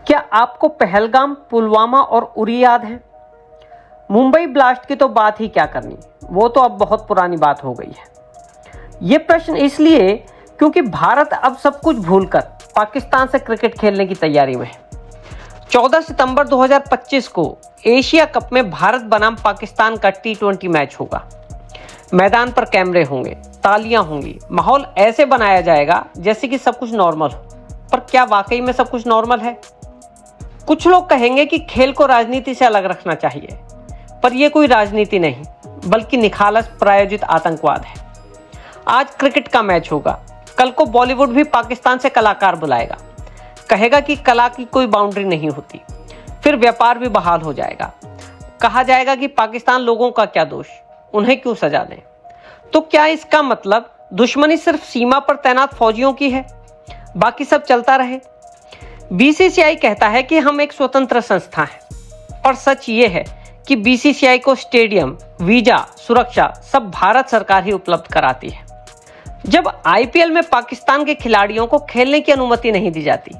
क्या आपको पहलगाम, पुलवामा और उरी याद है? मुंबई ब्लास्ट की तो बात ही क्या करनी, वो तो अब बहुत पुरानी बात हो गई है। ये प्रश्न इसलिए क्योंकि भारत अब सब कुछ भूलकर पाकिस्तान से क्रिकेट खेलने की तैयारी में है। 14 सितंबर 2025 को एशिया कप में भारत बनाम पाकिस्तान का T20 मैच होगा। मैदान पर कैमरे होंगे, तालियां होंगी, माहौल ऐसे बनाया जाएगा जैसे कि सब कुछ नॉर्मल हो। पर क्या वाकई में सब कुछ नॉर्मल है? कुछ लोग कहेंगे कि खेल को राजनीति से अलग रखना चाहिए, पर यह कोई राजनीति नहीं बल्कि निखालस प्रायोजित आतंकवाद है। आज क्रिकेट का मैच होगा, कल को बॉलीवुड भी पाकिस्तान से कलाकार बुलाएगा, कहेगा कि कला की कोई बाउंड्री नहीं होती। फिर व्यापार भी बहाल हो जाएगा, कहा जाएगा कि पाकिस्तान लोगों का क्या दोष, उन्हें क्यों सजा दें। तो क्या इसका मतलब दुश्मनी सिर्फ सीमा पर तैनात फौजियों की है, बाकी सब चलता रहे? बीसीसीआई कहता है कि हम एक स्वतंत्र संस्था हैं, और सच ये है कि बीसीसीआई को स्टेडियम, वीजा, सुरक्षा सब भारत सरकार ही उपलब्ध कराती है। जब आईपीएल में पाकिस्तान के खिलाड़ियों को खेलने की अनुमति नहीं दी जाती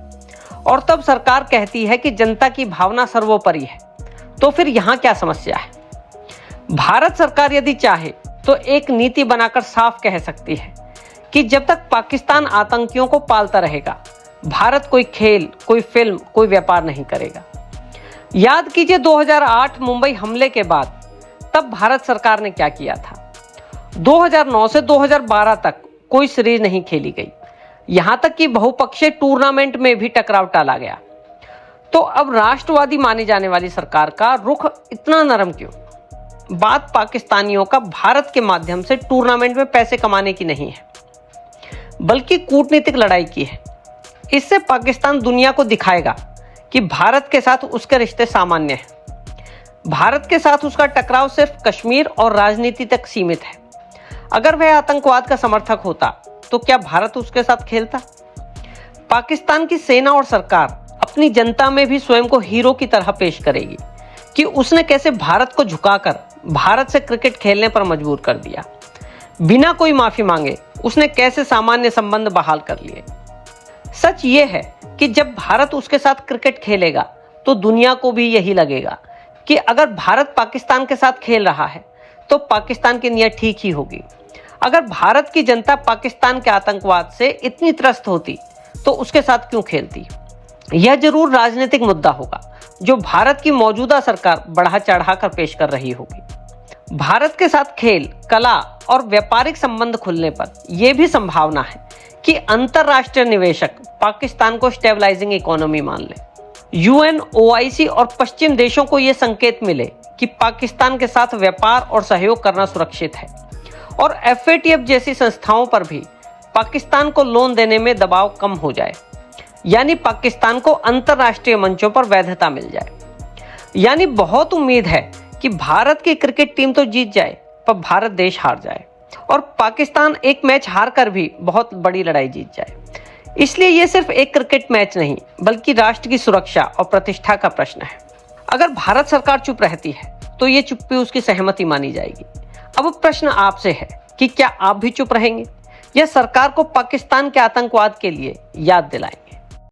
और तब सरकार कहती है कि जनता की भावना सर्वोपरि है, तो फिर यहां क्या समस्या है? भारत सरकार यदि चाहे तो एक नीति बनाकर साफ कह सकती है कि जब तक पाकिस्तान आतंकियों को पालता रहेगा, भारत कोई खेल, कोई फिल्म, कोई व्यापार नहीं करेगा। याद कीजिए 2008 मुंबई हमले के बाद तब भारत सरकार ने क्या किया था। 2009 से 2012 तक कोई सीरीज नहीं खेली गई, यहां तक कि बहुपक्षीय टूर्नामेंट में भी टकराव टाला गया। तो अब राष्ट्रवादी मानी जाने वाली सरकार का रुख इतना नरम क्यों? बात पाकिस्तानियों का भारत के माध्यम से टूर्नामेंट में पैसे कमाने की नहीं है, बल्कि कूटनीतिक लड़ाई की है। इससे पाकिस्तान दुनिया को दिखाएगा कि भारत के साथ उसके रिश्ते सामान्य हैं। भारत के साथ उसका टकराव सिर्फ कश्मीर और राजनीति तक सीमित है। अगर वह आतंकवाद का समर्थक होता तो क्या भारत उसके साथ खेलता? पाकिस्तान की सेना और सरकार अपनी जनता में भी स्वयं को हीरो की तरह पेश करेगी कि उसने कैसे भारत को झुकाकर भारत से क्रिकेट खेलने पर मजबूर कर दिया। बिना कोई माफी मांगे उसने कैसे सामान्य संबंध बहाल कर लिए। सच ये है कि जब भारत उसके साथ क्रिकेट खेलेगा तो दुनिया को भी यही लगेगा कि अगर भारत पाकिस्तान के साथ खेल रहा है तो पाकिस्तान की नीयत ठीक ही होगी। अगर भारत की जनता पाकिस्तान के आतंकवाद से इतनी त्रस्त होती तो उसके साथ क्यों खेलती? यह जरूर राजनीतिक मुद्दा होगा जो भारत की मौजूदा सरकार बढ़ा चढ़ाकर पेश कर रही होगी। भारत के साथ खेल, कला और व्यापारिक संबंध खुलने पर यह भी संभावना है कि अंतरराष्ट्रीय निवेशक पाकिस्तान को स्टेबलाइजिंग इकोनॉमी मान ले। यूएन, ओआईसी और पश्चिम देशों को यह संकेत मिले कि पाकिस्तान के साथ व्यापार और सहयोग करना सुरक्षित है, और एफएटीएफ जैसी संस्थाओं पर भी पाकिस्तान को लोन देने में दबाव कम हो जाए, यानी पाकिस्तान को अंतरराष्ट्रीय मंचों पर वैधता मिल जाए। यानी बहुत उम्मीद है कि भारत की क्रिकेट टीम तो जीत जाए पर भारत देश हार जाए, और पाकिस्तान एक मैच हार कर भी बहुत बड़ी लड़ाई जीत जाए। इसलिए यह सिर्फ एक क्रिकेट मैच नहीं बल्कि राष्ट्र की सुरक्षा और प्रतिष्ठा का प्रश्न है। अगर भारत सरकार चुप रहती है तो ये चुप्पी उसकी सहमति मानी जाएगी। अब प्रश्न आपसे है कि क्या आप भी चुप रहेंगे या सरकार को पाकिस्तान के आतंकवाद के लिए याद दिलाएंगे?